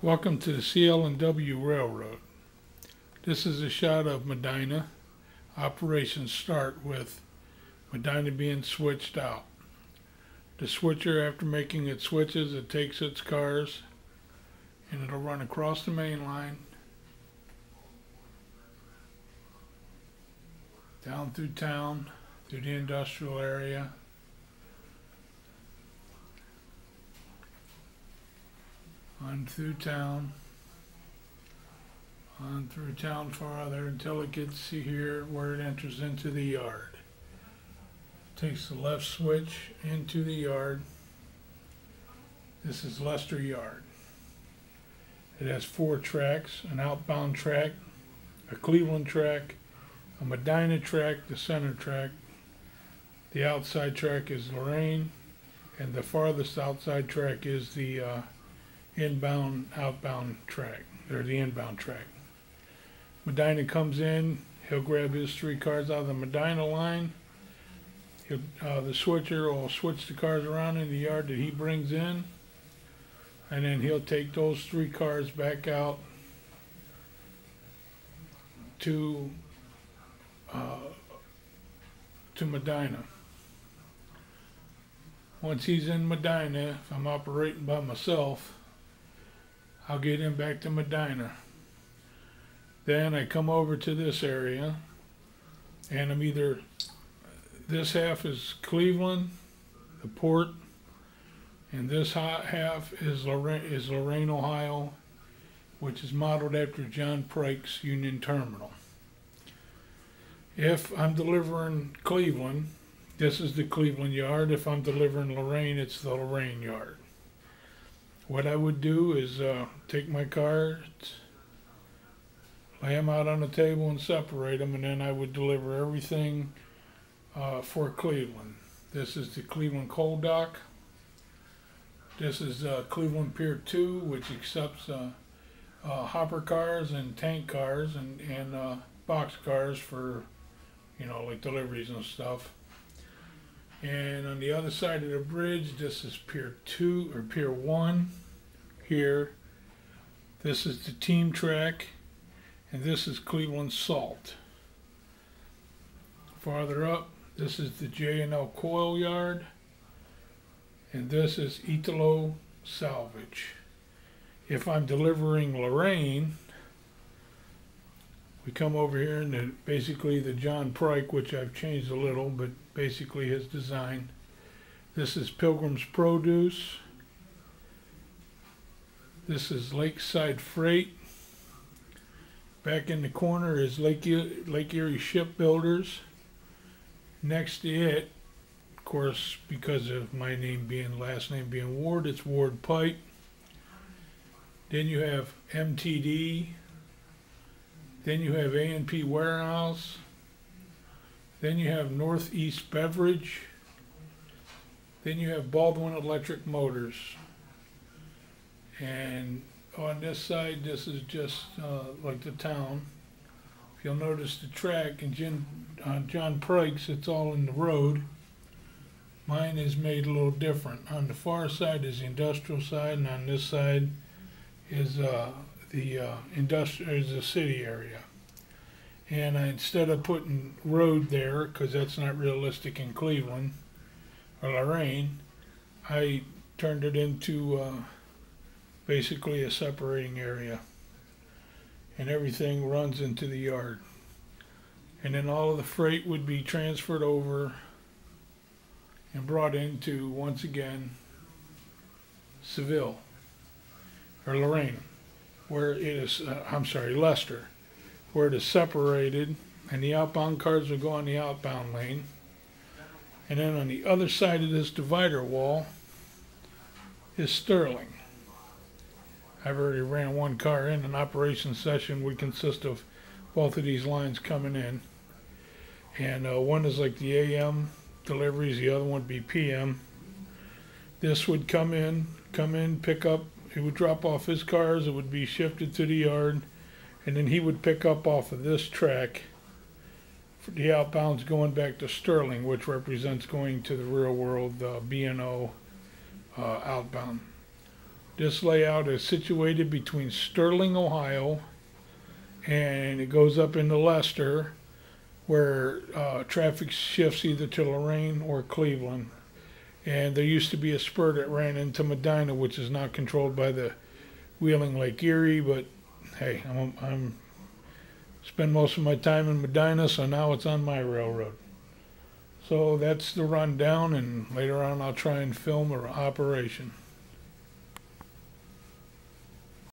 Welcome to the CL&W Railroad. This is a shot of Medina. Operations start with Medina being switched out. The switcher, after making its switches, it takes its cars and it'll run across the main line, down through town, through the industrial area, on through town farther until it gets here where it enters into the yard. Takes the left switch into the yard. This is Leicester Yard. It has 4 tracks: an outbound track, a Cleveland track, a Medina track, the center track. The outside track is Lorraine, and the farthest outside track is the outbound track, or the inbound track. Medina comes in, he'll grab his 3 cars out of the Medina line. The switcher will switch the cars around in the yard that he brings in, and then he'll take those 3 cars back out to Medina. Once he's in Medina, if I'm operating by myself, I'll get him back to Medina. Then I come over to this area, and I'm either, this half is Cleveland, the port, and this half is Lorraine, Ohio, which is modeled after John Pryke's Union Terminal. If I'm delivering Cleveland, this is the Cleveland yard. If I'm delivering Lorraine, it's the Lorraine yard. What I would do is take my cards, lay them out on the table and separate them, and then I would deliver everything for Cleveland. This is the Cleveland Coal Dock. This is Cleveland Pier 2, which accepts hopper cars and tank cars and box cars for, like deliveries and stuff. And on the other side of the bridge, this is Pier 2 or Pier 1 here. This is the team track, and this is Cleveland Salt. Farther up, this is the J&L Coil Yard, and this is Italo Salvage. If I'm delivering Lorraine, we come over here and basically the John Pryke, which I've changed a little, but basically his design. This is Pilgrim's Produce. This is Lakeside Freight. Back in the corner is Lake Erie Shipbuilders. Next to it, of course, because of my last name being Ward, it's Ward Pipe. Then you have MTD. Then you have A&P Warehouse. Then you have Northeast Beverage. Then you have Baldwin Electric Motors. And on this side, this is just like the town. If you'll notice the track, and John Pryke's, it's all in the road. Mine is made a little different. On the far side is the industrial side, and on this side is the city area. And instead of putting road there, because that's not realistic in Cleveland or Lorraine, I turned it into basically a separating area, and everything runs into the yard. And then all of the freight would be transferred over and brought into, once again, Seville, or Lorraine, where it is, Leicester, where it is separated, and the outbound cars will go on the outbound lane. And then on the other side of this divider wall is Sterling. I've already ran 1 car in. An operation session would consist of both of these lines coming in. And one is like the AM deliveries, the other one would be PM. This would come in, pick up, he would drop off his cars, it would be shifted to the yard, and then he would pick up off of this track for the outbounds going back to Sterling, which represents going to the real world, B&O outbound. This layout is situated between Sterling, Ohio, and it goes up into Leicester, where traffic shifts either to Lorain or Cleveland. And there used to be a spur that ran into Medina, which is not controlled by the Wheeling Lake Erie, but hey, I'm spend most of my time in Medina, so now it's on my railroad. So that's the rundown, and later on I'll try and film an operation.